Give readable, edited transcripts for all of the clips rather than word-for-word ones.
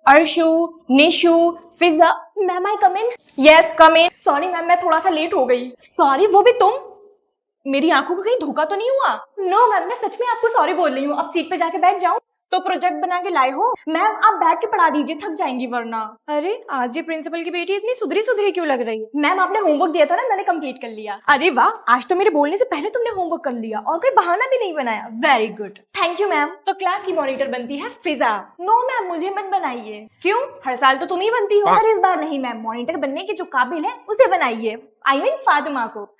अर्शु, निशु, फिजा। Ma'am आई कम इन? Yes come इन। Sorry ma'am, मैं थोड़ा सा लेट हो गई। सॉरी, वो भी तुम? मेरी आंखों को कहीं धोखा तो नहीं हुआ? नो मैम, मैं सच में आपको सॉरी बोल रही हूँ। अब सीट पे जाके बैठ जाऊँ? तो प्रोजेक्ट बना के लाए हो? मैम आप बैठ के पढ़ा दीजिए, थक जाएंगी वरना। अरे आज ये प्रिंसिपल की बेटी इतनी सुधरी सुधरी क्यों लग रही है? मैम आपने होमवर्क दिया था ना, मैंने कंप्लीट कर लिया। अरे वाह, आज तो मेरे बोलने से पहले तुमने होमवर्क कर लिया और कोई बहाना भी नहीं बनाया। Very good, thank you ma'am. तो क्लास की मॉनिटर बनती है फिजा। नो मैम, मुझे मत बनाइए। क्यों? हर साल तो तुम ही बनती हो। पर इस बार नहीं मैम, मॉनिटर बनने के जो काबिल है उसे बनाइए। आई मीन फातिमा को।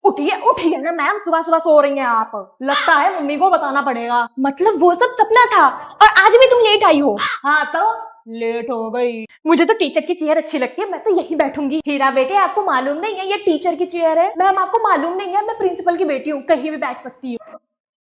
उठिए उठिए ना मैम, सुबह सुबह सो रही हैं आप। लगता है मम्मी को बताना पड़ेगा। मतलब वो सब सपना था और आज भी तुम लेट आई हो? हाँ तो लेट हो गई। मुझे तो टीचर की चेयर अच्छी लगती है, मैं तो यही बैठूंगी। हीरा बेटे, आपको मालूम नहीं है ये टीचर की चेयर है? मैम आपको मालूम नहीं है, मैं प्रिंसिपल की बेटी हूँ, कहीं भी बैठ सकती हूँ।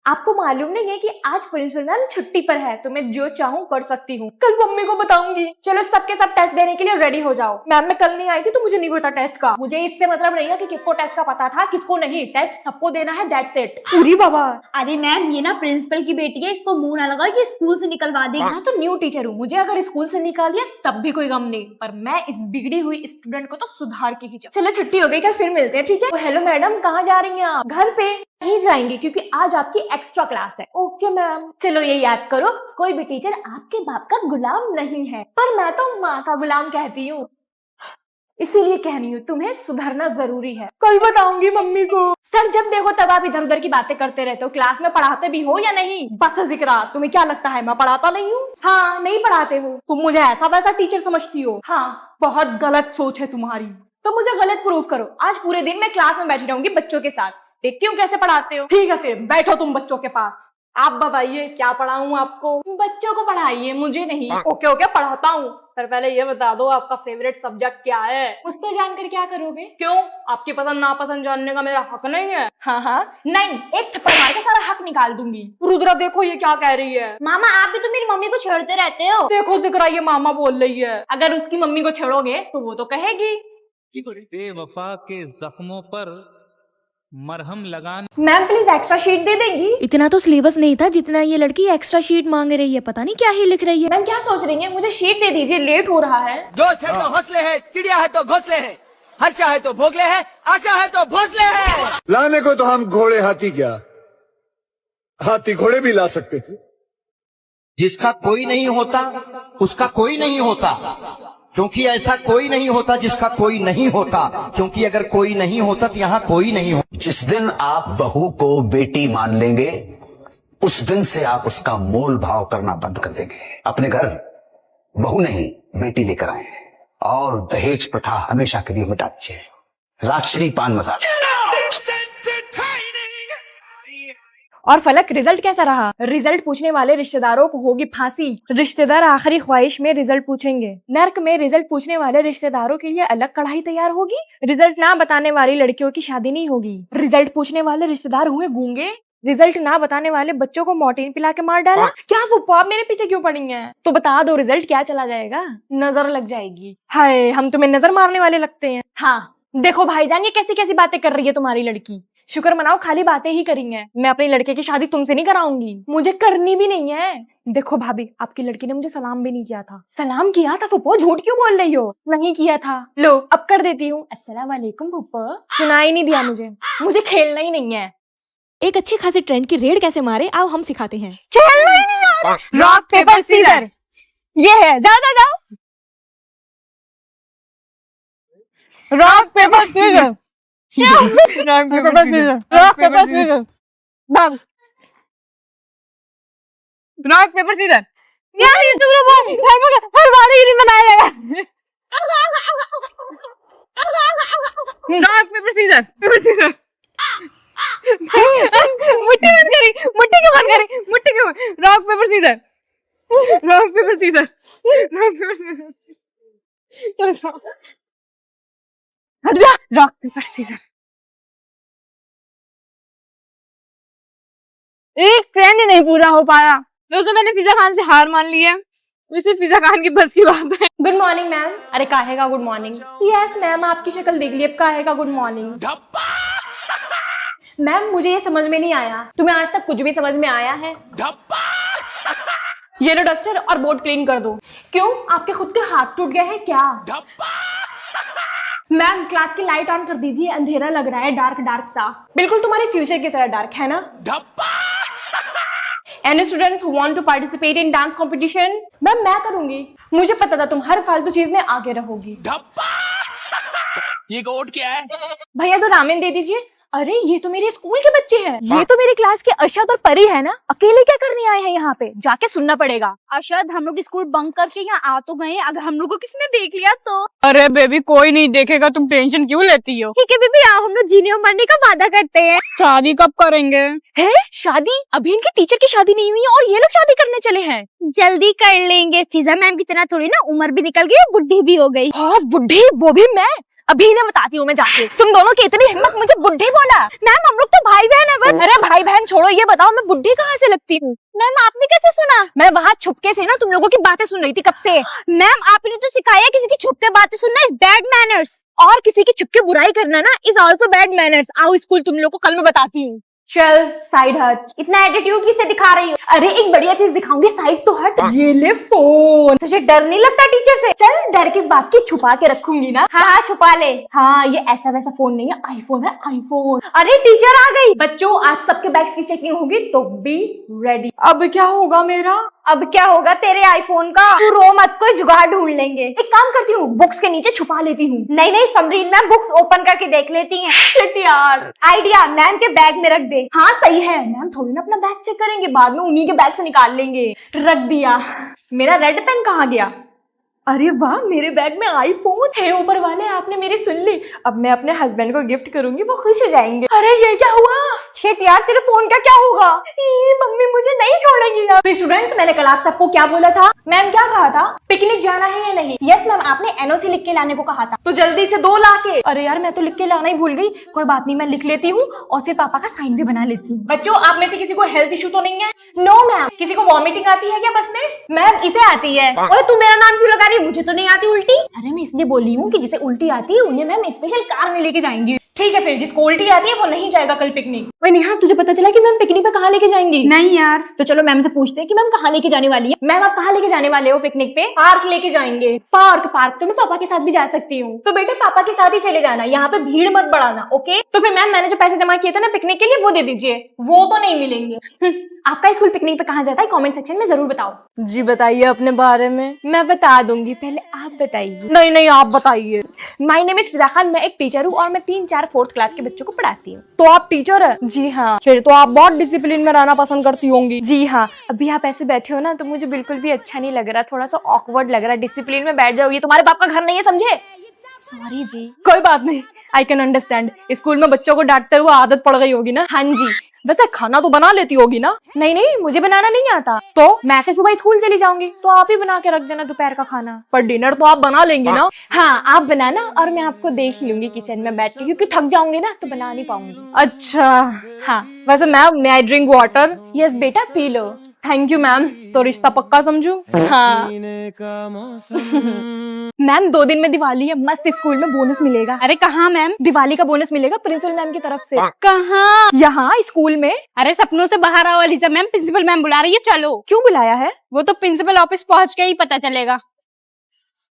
आपको मालूम नहीं है कि आज प्रिंसिपल मैम छुट्टी पर है, तो मैं जो चाहूँ कर सकती हूँ। कल मम्मी को बताऊंगी। चलो सबके सब टेस्ट देने के लिए रेडी हो जाओ। मैम मैं कल नहीं आई थी तो मुझे नहीं पता टेस्ट का। मुझे इससे मतलब नहीं है कि किसको टेस्ट का पता था किसको नहीं, टेस्ट सबको देना है, दैट्स इट। पूरी बाबा। अरे मैम, ये ना प्रिंसिपल की बेटी है, इसको मुंह ना लगाओ, ये स्कूल से निकलवा देगी। मैं तो न्यू टीचर हूँ, मुझे अगर स्कूल से निकाल दिया तब भी कोई गम नहीं, पर मैं इस बिगड़ी हुई स्टूडेंट को तो सुधार के ही जाऊँ। चलो छुट्टी हो गई, कल फिर मिलते हैं, ठीक है? हेलो मैडम, कहाँ जा रही हैं आप? घर पे नहीं जाएंगे क्योंकि आज आपकी एक्स्ट्रा क्लास है। Okay ma'am. चलो ये याद करो, कोई भी टीचर आपके बाप का गुलाम नहीं है, पर मैं तो माँ का गुलाम कहती हूँ, इसीलिए कह रही हूँ तुम्हें सुधरना जरूरी है। कल बताऊंगी मम्मी को। सर जब देखो तब आप इधर उधर की बातें करते रहते हो, क्लास में पढ़ाते भी हो या नहीं? बस जिक्र, तुम्हें क्या लगता है मैं पढ़ाता नहीं हूँ? हाँ नहीं पढ़ाते हो, तुम मुझे ऐसा वैसा टीचर समझती हो। हाँ बहुत गलत सोच है तुम्हारी, तो मुझे गलत प्रूफ करो। आज पूरे दिन मैं क्लास में बैठी रहूंगी बच्चों के साथ, देखती हूँ कैसे पढ़ाते हो। ठीक है फिर बैठो तुम बच्चों के पास। आप बताइए क्या पढ़ाऊं आपको? बच्चों को पढ़ाइए, मुझे नहीं। ओके ओके पढ़ाता हूँ, पर पहले ये बता दो आपका फेवरेट सब्जेक्ट क्या है? मुझसे जानकर क्या करोगे? क्यों, आपकी पसंद नापसंद जानने का मेरा हक नहीं है? हाँ हाँ नहीं, एक थप्पड़ मार के सारा हक निकाल दूंगी। रुद्रा देखो ये क्या कह रही है। मामा आप भी तो मेरी मम्मी को छेड़ते रहते हो। देखो जिक्रा, ये मामा बोल रही है। अगर उसकी मम्मी को छेड़ोगे तो वो तो कहेगी बेवफा के जख्मों पर मरहम लगान। मैम प्लीज एक्स्ट्रा शीट दे देंगी? इतना तो सिलेबस नहीं था जितना ये लड़की एक्स्ट्रा शीट मांग रही है, पता नहीं क्या ही लिख रही है। मैम क्या सोच रही है? मुझे शीट दे दीजिए, लेट हो रहा है। जोश है तो हौसले है, चिड़िया है तो घोंसले है, हर्षा है तो भोगले है, आशा है तो भोसले है। लाने को तो हम घोड़े हाथी क्या, हाथी घोड़े भी ला सकते थे। जिसका कोई नहीं होता उसका कोई नहीं होता, क्योंकि ऐसा कोई नहीं होता जिसका कोई नहीं होता, क्योंकि अगर कोई नहीं होता तो यहाँ कोई नहीं होता। जिस दिन आप बहू को बेटी मान लेंगे उस दिन से आप उसका मोल भाव करना बंद कर देंगे। अपने घर बहू नहीं बेटी लेकर आए हैं और दहेज प्रथा हमेशा के लिए मिटा दीजिए। राजश्री पान मसाला। और फलक रिजल्ट कैसा रहा? रिजल्ट पूछने वाले रिश्तेदारों को होगी फांसी। रिश्तेदार आखिरी ख्वाहिश में रिजल्ट पूछेंगे। नर्क में रिजल्ट पूछने वाले रिश्तेदारों के लिए अलग कढ़ाई तैयार होगी। रिजल्ट ना बताने वाली लड़कियों की शादी नहीं होगी। रिजल्ट पूछने वाले रिश्तेदार हुए गूंगे। रिजल्ट ना बताने वाले बच्चों को मॉर्टिन पिला के मार डाला। क्या वो आप मेरे पीछे क्यों पड़ी हैं? तो बता दो रिजल्ट क्या चला जाएगा? नजर लग जाएगी। हाय हम तुम्हें नजर मारने वाले लगते हैं। हाँ देखो भाईजान, ये कैसी कैसी बातें कर रही है तुम्हारी लड़की। शुक्र मनाओ खाली बातें ही करी हैं। मैं अपने लड़के की शादी तुमसे नहीं कराऊंगी, मुझे करनी भी नहीं है। देखो भाभी, आपकी लड़की ने मुझे सलाम भी नहीं किया था। सलाम किया था फुप्पो, झूठ क्यों बोल रही हो? नहीं किया था। लो अब कर देती हूँ। अस्सलाम वालेकुम फुप्पो। सुनाई नहीं दिया मुझे खेलना ही नहीं है। एक अच्छी खासी ट्रेंड की रेड कैसे मारे आओ हम सिखाते हैं। खेलना ही नहीं यार। रॉक पेपर सीजर, ये है, जाओ जाओ। Rock paper scissor, rock paper scissor, rock paper scissor, भाग। Rock paper scissor. यार ये तुम लोग हर बार ही बनाया जाएगा। Rock paper scissor, paper scissor. मुट्ठी बंद करी, मुट्ठी क्यों बंद करी? मुट्ठी क्यों? Rock paper scissor, rock paper scissor, rock paper scissor. चलो जाओ, हट जा। Rock paper scissor. एक ट्रेंड ही नहीं पूरा हो पाया, तो मैंने फिजा खान से हार मान ली है। वैसे फिजा खान की बस की बात है। Good morning ma'am. अरे काहे का गुड मॉर्निंग? यस मैम, आपकी शक्ल देख ली, अब काहे का गुड मॉर्निंग? मैम मुझे ये समझ में नहीं आया, तुम्हें आज तक कुछ भी समझ में आया है? ये लो डस्टर और बोर्ड क्लीन कर दो। क्यों, आपके खुद के हाथ टूट गए हैं क्या? मैम क्लास की लाइट ऑन कर दीजिए, अंधेरा लग रहा है, डार्क डार्क सा, बिल्कुल तुम्हारे फ्यूचर की तरह डार्क है ना। Any students who want to participate in dance competition? Ma'am मैं करूंगी, मुझे पता था तुम हर फालतू चीज में आगे रहोगी। ये कोड क्या है? भैया तो रामेन दे दीजिए। अरे ये तो मेरे स्कूल के बच्चे हैं। ये तो मेरी क्लास के अरशद और परी है ना। अकेले क्या करने आए हैं यहाँ पे? जाके सुनना पड़ेगा। अरशद, हम लोग स्कूल बंक करके यहाँ आ तो गए, अगर हम लोग को किसी ने देख लिया तो? अरे बेबी कोई नहीं देखेगा, तुम टेंशन क्यों लेती हो? ठीक है बेबी, आओ हम लोग जीने और मरने का वादा करते हैं। शादी कब करेंगे? है शादी? अभी इनके टीचर की शादी नहीं हुई है और ये लोग शादी करने चले हैं। जल्दी कर लेंगे, फिजा मैम की तरह थोड़ी ना उम्र भी निकल गई, बुढ़ी भी हो गई। हाँ बुढ़ी, वो भी मैं। अभी इन्हें बताती हूँ मैं जाके। तुम दोनों की इतनी हिम्मत, मुझे बुढ़ी बोला? मैम हम लोग तो भाई बहन है बस। अरे भाई बहन छोड़ो, ये बताओ मैं बुढ़ी कहाँ से लगती हूँ? मैम आपने कैसे सुना? मैं वहाँ छुपके से ना तुम लोगों की बातें सुन रही थी कब से। मैम आपने तो सिखाया किसी की छुप के बातें सुनना इज बैड मैनर्स, और किसी की छुपके बुराई करना ना इज ऑल्सो बैड मैनर्स। आओ स्कूल तुम लोग को कल मैं बताती हूँ। चल साइड हट। इतना एटीट्यूड किसे दिखा रही हो? अरे एक बढ़िया चीज दिखाऊंगी, साइड तो हट। ये ले फोन। तुझे डर नहीं लगता टीचर से? चल डर किस बात की, छुपा के रखूंगी ना। हाँ छुपा ले। हाँ ये ऐसा वैसा फोन नहीं है, आईफोन है आईफोन। अरे टीचर आ गई। बच्चों आज सबके बैग्स की चेकिंग होगी तो बी रेडी। अब क्या होगा मेरा? अब क्या होगा तेरे आईफोन का? तू रो मत, कोई जुगाड़ ढूंढ लेंगे। एक काम करती हूँ, बुक्स के नीचे छुपा लेती हूँ। नहीं समरीन मैम बुक्स ओपन करके देख लेती हैं। शिट यार। आइडिया, मैम के बैग में रख दे। हाँ सही है, मैम थोड़ी ना अपना बैग चेक करेंगे, बाद में उन्हीं के बैग से निकाल लेंगे। रख दिया। मेरा रेड पेन कहाँ गया? अरे वाह, मेरे बैग में आईफोन है। ऊपर वाले आपने मेरी सुन ली। अब मैं अपने हस्बैंड को गिफ्ट करूंगी, वो खुश हो जाएंगे। अरे ये क्या हुआ? शिट यार, तेरे फोन का क्या होगा? मम्मी मुझे नहीं छोड़ेंगी यार। तो स्टूडेंट्स मैंने कल आप सबको क्या बोला था? मैम क्या कहा था? पिकनिक जाना है या नहीं? यस मैम, आपने एनओसी लिख के लाने को कहा था, तो जल्दी से 2 ला के। अरे यार मैं तो लिख के लाना ही भूल गई। कोई बात नहीं, मैं लिख लेती हूँ और फिर पापा का साइन भी बना लेती हूँ। बच्चों आप में से किसी को हेल्थ इशू तो नहीं है? No ma'am. किसी को वॉमिटिंग आती है क्या बस में? मैम इसे आती है। ओए तू मेरा नाम क्यों लगा रही है? मुझे तो नहीं आती उल्टी। अरे मैं इसलिए बोल रही हूँ कि जिसे उल्टी आती है उन्हें मैम स्पेशल कार में लेके जाएंगी। ठीक है फिर जिसको उल्टी आती है वो नहीं जाएगा कल पिकनिक। वही नेहा, तुझे पता चला कि मैम पिकनिक पे कहाँ लेके जाएंगी? नहीं यार। तो चलो मैम से पूछते हैं कि मैम कहाँ लेके जाने वाली है। मैम आप कहाँ लेके जाने वाले हो पिकनिक पे? पार्क लेके जाएंगे। पार्क तो मैं पापा के साथ भी जा सकती हूँ। तो बेटा पापा के साथ ही चले जाना, यहाँ पे भीड़ मत बढ़ाना, ओके? तो फिर मैम मैंने जो पैसे जमा किए थे ना पिकनिक के लिए वो दे दीजिए। वो तो नहीं मिलेंगे। आपका स्कूल पिकनिक पे कहाँ जाता है कमेंट सेक्शन में जरूर बताओ। जी बताइए अपने बारे में। मैं बता दूंगी, पहले आप बताइए। नहीं आप बताइए। माय नेम इज फिजा खान, मैं एक टीचर हूँ और मैं 3-4 4th क्लास के बच्चों को पढ़ाती हूँ। तो आप टीचर है? जी हाँ। फिर तो आप बहुत डिसिप्लिन में रहना पसंद करती होंगी। जी हाँ। अभी आप ऐसे बैठे हो ना तो मुझे बिल्कुल भी अच्छा नहीं लग रहा, थोड़ा सा ऑकवर्ड लग रहा है। डिसिप्लिन में बैठ जाओ, ये तुम्हारे बाप का घर नहीं है, समझे? सॉरी जी। कोई बात नहीं, आई कैन अंडरस्टैंड। स्कूल में बच्चों को डांटते हुए आदत पड़ गई होगी ना। हाँ जी। वैसे खाना तो बना लेती होगी ना? नहीं मुझे बनाना नहीं आता। तो मैं फिर सुबह स्कूल चली जाऊंगी तो आप ही बना के रख देना दोपहर का खाना। पर डिनर तो आप बना लेंगी ना? हाँ आप बनाना और मैं आपको देख लूंगी किचन में बैठ के, क्योंकि थक जाऊंगी ना तो बना नहीं पाऊंगी। अच्छा हाँ। वैसे ma'am may I drink water? Yes बेटा पी लो। Thank you ma'am. तो रिश्ता पक्का समझू? हाँ। मैम 2 दिन में दिवाली है, मस्त स्कूल में बोनस मिलेगा। अरे कहाँ मैम? दिवाली का बोनस मिलेगा प्रिंसिपल मैम की तरफ से। कहाँ? यहाँ स्कूल में। अरे सपनों से बाहर आओ अलीजा मैम, प्रिंसिपल मैम बुला रही है, चलो। क्यों बुलाया है? वो तो प्रिंसिपल ऑफिस पहुँच के ही पता चलेगा।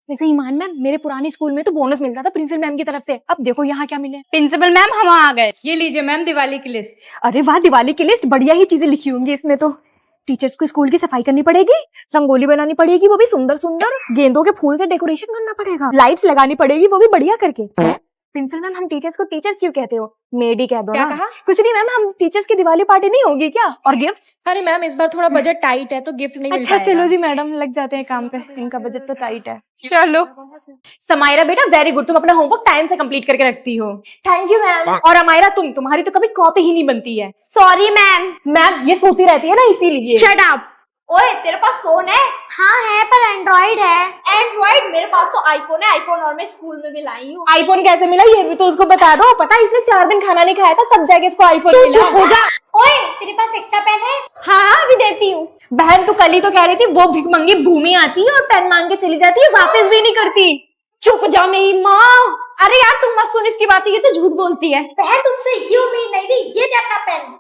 वैसे ईमान मैम, मेरे पुराने स्कूल में तो बोनस मिलता था प्रिंसिपल मैम की तरफ से। अब देखो यहाँ क्या मिले। प्रिंसिपल मैम हम आ गए, ये लीजिए मैम दिवाली की लिस्ट। अरे वाह, दिवाली की लिस्ट, बढ़िया ही चीजें लिखी होंगी इसमें तो। टीचर्स को स्कूल की सफाई करनी पड़ेगी, रंगोली बनानी पड़ेगी वो भी सुंदर सुंदर, गेंदों के फूल से डेकोरेशन करना पड़ेगा, लाइट्स लगानी पड़ेगी वो भी बढ़िया करके। प्रिंसिपल मैम हम टीचर्स को टीचर्स क्यों कहते हो? मेड ही कह दो। क्या कहा? कुछ नहीं मैम, हम टीचर्स की दिवाली पार्टी नहीं होगी क्या? और गिफ्ट्स? अरे मैम इस बार थोड़ा बजट टाइट है तो गिफ्ट नहीं मिल पाएगा। अच्छा चलो जी मैडम, लग जाते हैं काम पे, इनका बजट तो टाइट है। चलो। समायरा बेटा वेरी गुड, तुम अपना होमवर्क टाइम से कंप्लीट करके रखती हो। Thank you ma'am. और अमायरा तुम्हारी तो कभी कॉपी ही नहीं बनती है। Sorry ma'am. मैम ये सोती रहती है ना इसीलिए। Shut up. ओए तेरे पास फोन है? हाँ है, पर एंड्रॉइड है। एंड्रॉइड? मेरे पास तो आईफोन है, आईफोन और मैं स्कूल में भी लाई हूँ। आईफोन कैसे मिला ये भी तो उसको बता दो। पता है इसने 4 दिन खाना नहीं खाया था तब जाके इसको आईफोन मिला। हो जा। ओए तेरे पास एक्स्ट्रा पेन है? हाँ अभी देती हूँ। बहन तू कल ही तो कह रही थी वो भिखमंगी भूमि आती है और पेन मांग के चली जाती है, वापस भी नहीं करती। चुप जा मेरी माँ। अरे यार तुम मत सुन इसकी बात, ये तो झूठ बोलती है। बहन तुमसे ये उम्मीद नहीं थी, ये दे अपना पेन।